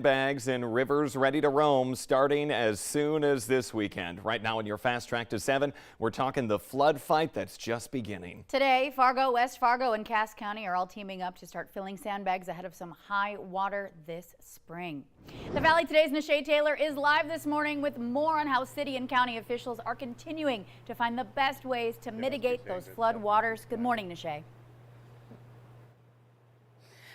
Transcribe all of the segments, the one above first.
Bags and rivers ready to roam starting as soon as this weekend. Right now in your Fast Track to 7, we're talking the flood fight that's just beginning. Today, Fargo, West Fargo, and Cass County are all teaming up to start filling sandbags ahead of some high water this spring. The Valley Today's Nishay Taylor is live this morning with more on how city and county officials are continuing to find the best ways to mitigate those flood waters. Good morning, Nishay.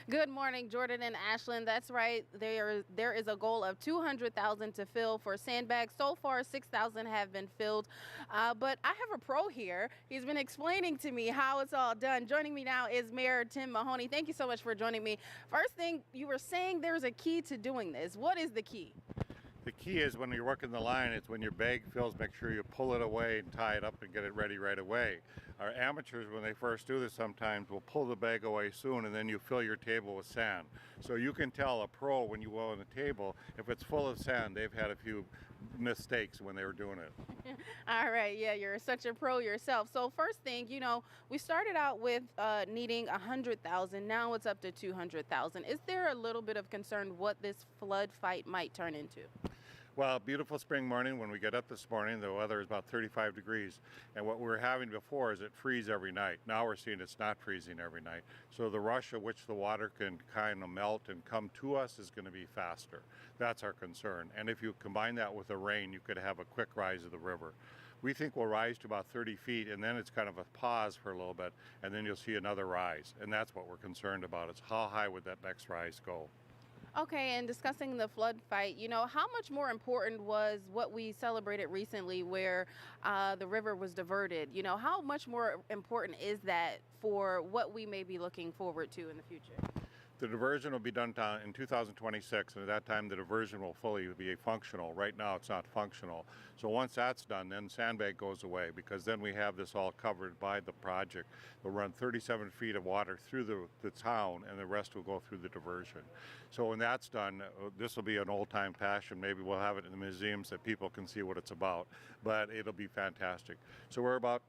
Good morning, Jordan and Ashland. That's right. There is a goal of 200,000 to fill for sandbags. So far, 6,000 have been filled. But I have a pro here. He's been explaining to me how it's all done. Joining me now is Mayor Tim Mahoney. Thank you so much for joining me. First thing, you were saying there's a key to doing this. What is the key? The key is when you're working the line, it's when your bag fills, make sure you pull it away and tie it up and get it ready right away. Our amateurs, when they first do this sometimes, will pull the bag away soon and then you fill your table with sand. So you can tell a pro when you go on the table, if it's full of sand, they've had a few mistakes when they were doing it. All right, yeah, you're such a pro yourself. So first thing, we started out with needing 100,000. Now it's up to 200,000. Is there a little bit of concern what this flood fight might turn into? Well, beautiful spring morning. When we get up this morning, the weather is about 35 degrees. And what we were having before is it freeze every night. Now we're seeing it's not freezing every night. So the rush at which the water can kind of melt and come to us is going to be faster. That's our concern. And if you combine that with the rain, you could have a quick rise of the river. We think we'll rise to about 30 feet, and then it's kind of a pause for a little bit, and then you'll see another rise. And that's what we're concerned about, is how high would that next rise go? Okay, and discussing the flood fight, how much more important was what we celebrated recently where the river was diverted? How much more important is that for what we may be looking forward to in the future? The diversion will be done in 2026, and at that time the diversion will fully be functional. Right now it's not functional. So once that's done, then sandbag goes away, because then we have this all covered by the project. We'll run 37 feet of water through the town, and the rest will go through the diversion. So when that's done, this will be an old-time passion. Maybe we'll have it in the museums that people can see what it's about, but it'll be fantastic. So we're about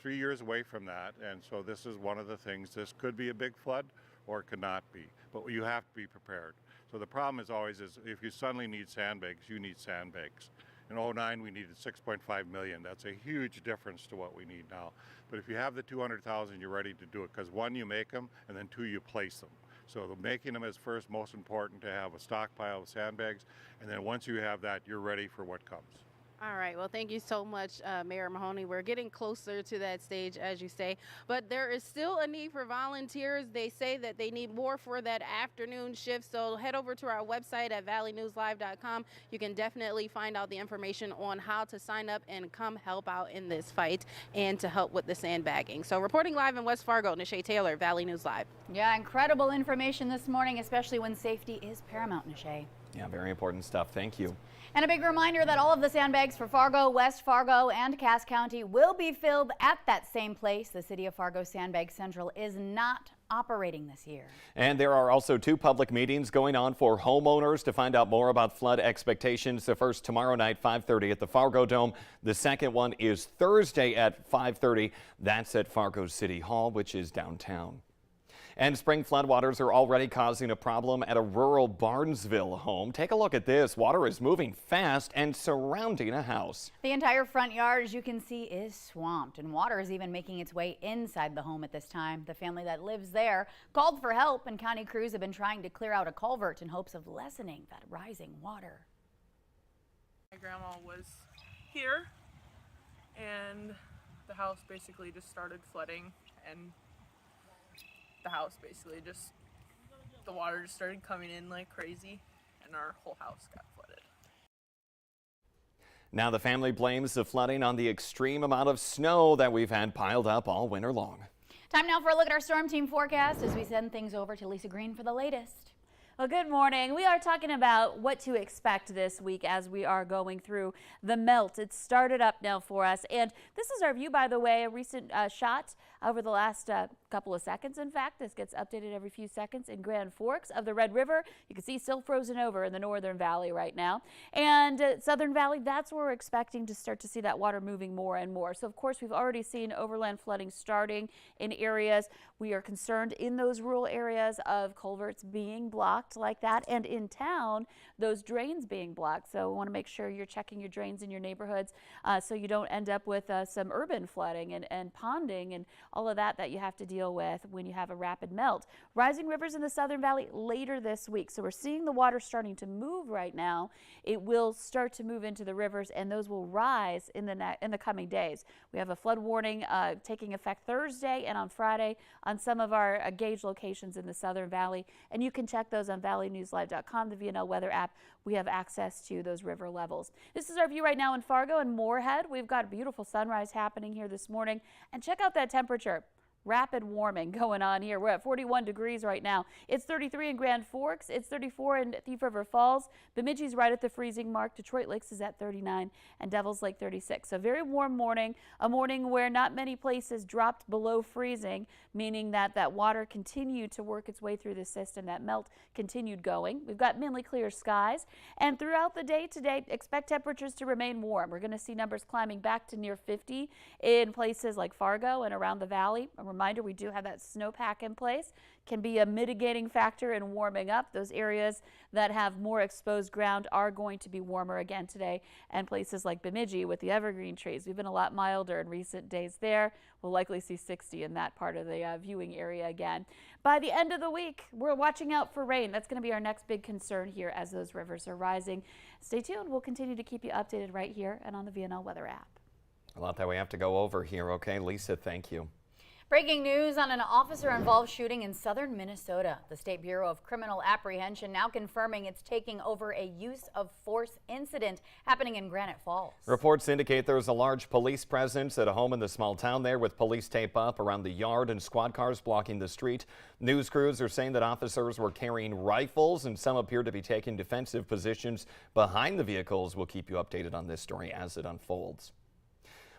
3 years away from that, and so this is one of the things. This could be a big flood, or it could not be, but you have to be prepared. So the problem is always if you suddenly need sandbags, you need sandbags. In 2009, we needed 6.5 million. That's a huge difference to what we need now. But if you have the 200,000, you're ready to do it, because one, you make them, and then two, you place them. So the making them is first most important, to have a stockpile of sandbags, and then once you have that, you're ready for what comes. All right. Well, thank you so much, Mayor Mahoney. We're getting closer to that stage, as you say, but there is still a need for volunteers. They say that they need more for that afternoon shift. So head over to our website at valleynewslive.com. You can definitely find out the information on how to sign up and come help out in this fight and to help with the sandbagging. So reporting live in West Fargo, Nishay Taylor, Valley News Live. Yeah, incredible information this morning, especially when safety is paramount, Nishay. Yeah, very important stuff. Thank you. And a big reminder that all of the sandbags for Fargo, West Fargo, and Cass County will be filled at that same place. The City of Fargo Sandbag Central is not operating this year. And there are also 2 public meetings going on for homeowners to find out more about flood expectations. The first tomorrow night, 5:30 at the Fargo Dome. The second one is Thursday at 5:30. That's at Fargo City Hall, which is downtown. And spring floodwaters are already causing a problem at a rural Barnesville home. Take a look at this. Water is moving fast and surrounding a house. The entire front yard, as you can see, is swamped, and water is even making its way inside the home at this time. The family that lives there called for help, and county crews have been trying to clear out a culvert in hopes of lessening that rising water. My grandma was here, and the house basically just started flooding, and the house basically the water just started coming in like crazy, and our whole house got flooded. Now the family blames the flooding on the extreme amount of snow that we've had piled up all winter long. Time now for a look at our storm team forecast as we send things over to Lisa Green for the latest. Well, good morning. We are talking about what to expect this week as we are going through the melt. It's started up now for us, and this is our view, by the way, a recent shot over the last couple of seconds. In fact, this gets updated every few seconds. In Grand Forks of the Red River, you can see still frozen over in the Northern Valley right now. And Southern Valley, that's where we're expecting to start to see that water moving more and more. So of course, we've already seen overland flooding starting in areas. We are concerned in those rural areas of culverts being blocked like that, and in town, those drains being blocked. So we want to make sure you're checking your drains in your neighborhoods so you don't end up with some urban flooding and ponding and all of that you have to deal with when you have a rapid melt. Rising rivers in the Southern Valley later this week. So we're seeing the water starting to move right now. It will start to move into the rivers, and those will rise in the coming days. We have a flood warning taking effect Thursday and on Friday on some of our gauge locations in the Southern Valley, and you can check those on valleynewslive.com, the VNL weather app. We have access to those river levels. This is our view right now in Fargo and Moorhead. We've got a beautiful sunrise happening here this morning, and check out that temperature. Rapid warming going on here. We're at 41 degrees right now. It's 33 in Grand Forks. It's 34 in Thief River Falls. Bemidji's right at the freezing mark. Detroit Lakes is at 39 and Devils Lake 36. A very warm morning, a morning where not many places dropped below freezing, meaning that that water continued to work its way through the system. That melt continued going. We've got mainly clear skies, and throughout the day today, expect temperatures to remain warm. We're going to see numbers climbing back to near 50 in places like Fargo and around the valley. A reminder, we do have that snowpack in place. Can be a mitigating factor in warming up. Those areas that have more exposed ground are going to be warmer again today, and places like Bemidji with the evergreen trees. We've been a lot milder in recent days there. We'll likely see 60 in that part of the viewing area again. By the end of the week, we're watching out for rain. That's going to be our next big concern here as those rivers are rising. Stay tuned. We'll continue to keep you updated right here and on the VNL weather app. A lot that we have to go over here. Okay, Lisa, thank you. Breaking news on an officer-involved shooting in southern Minnesota. The State Bureau of Criminal Apprehension now confirming it's taking over a use of force incident happening in Granite Falls. Reports indicate there's a large police presence at a home in the small town there, with police tape up around the yard and squad cars blocking the street. News crews are saying that officers were carrying rifles, and some appear to be taking defensive positions behind the vehicles. We'll keep you updated on this story as it unfolds.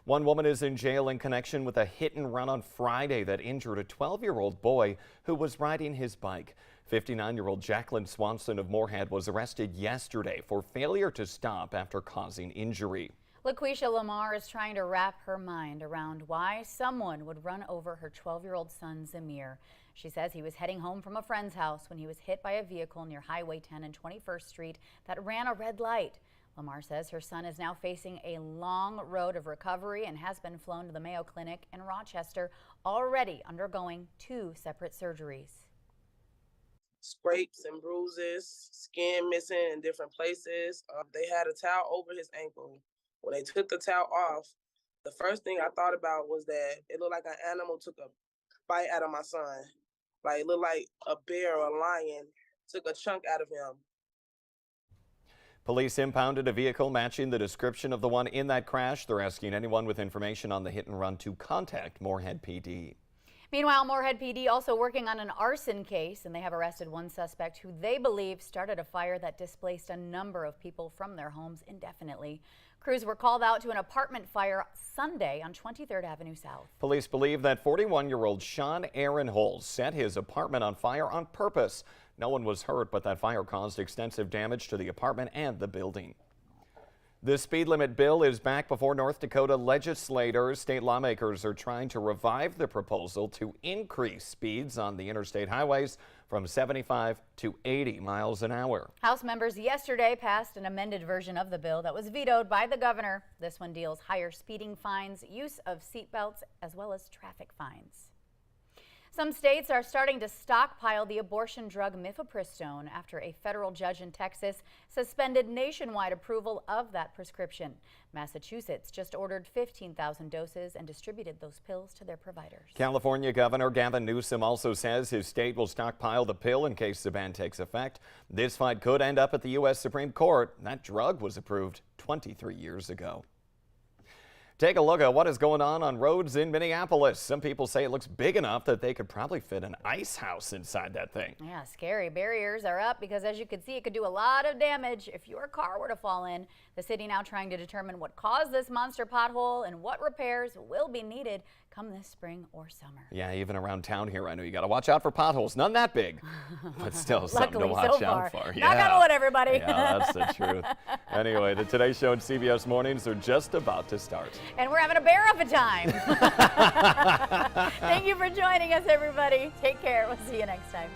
One woman is in jail in connection with a hit and run on Friday that injured a 12-year-old boy who was riding his bike. 59-year-old Jacqueline Swanson of Moorhead was arrested yesterday for failure to stop after causing injury. LaQuisha Lamar is trying to wrap her mind around why someone would run over her 12-year-old son, Zamir. She says he was heading home from a friend's house when he was hit by a vehicle near Highway 10 and 21st Street that ran a red light. Lamar says her son is now facing a long road of recovery and has been flown to the Mayo Clinic in Rochester, already undergoing 2 separate surgeries. Scrapes and bruises, skin missing in different places. They had a towel over his ankle. When they took the towel off, the first thing I thought about was that it looked like an animal took a bite out of my son. Like it looked like a bear or a lion took a chunk out of him. Police impounded a vehicle matching the description of the one in that crash. They're asking anyone with information on the hit and run to contact Moorhead PD. Meanwhile, Moorhead PD also working on an arson case, and they have arrested one suspect who they believe started a fire that displaced a number of people from their homes indefinitely. Crews were called out to an apartment fire Sunday on 23rd Avenue South. Police believe that 41-year-old Sean Aaron Holes set his apartment on fire on purpose. No one was hurt, but that fire caused extensive damage to the apartment and the building. The speed limit bill is back before North Dakota legislators. State lawmakers are trying to revive the proposal to increase speeds on the interstate highways from 75 to 80 miles an hour. House members yesterday passed an amended version of the bill that was vetoed by the governor. This one deals higher speeding fines, use of seatbelts, as well as traffic fines. Some states are starting to stockpile the abortion drug mifepristone after a federal judge in Texas suspended nationwide approval of that prescription. Massachusetts just ordered 15,000 doses and distributed those pills to their providers. California Governor Gavin Newsom also says his state will stockpile the pill in case the ban takes effect. This fight could end up at the U.S. Supreme Court. That drug was approved 23 years ago. Take a look at what is going on roads in Minneapolis. Some people say it looks big enough that they could probably fit an ice house inside that thing. Yeah, scary. Barriers are up because, as you can see, it could do a lot of damage if your car were to fall in. The city now trying to determine what caused this monster pothole and what repairs will be needed. come this spring or summer. Yeah, even around town here, I know you got to watch out for potholes. None that big, but still something to Luckily, watch so out far. for. Knock on wood, everybody. Yeah, that's the truth. Anyway, the Today Show and CBS Mornings are just about to start. And we're having a bear of a time. Thank you for joining us, everybody. Take care. We'll see you next time.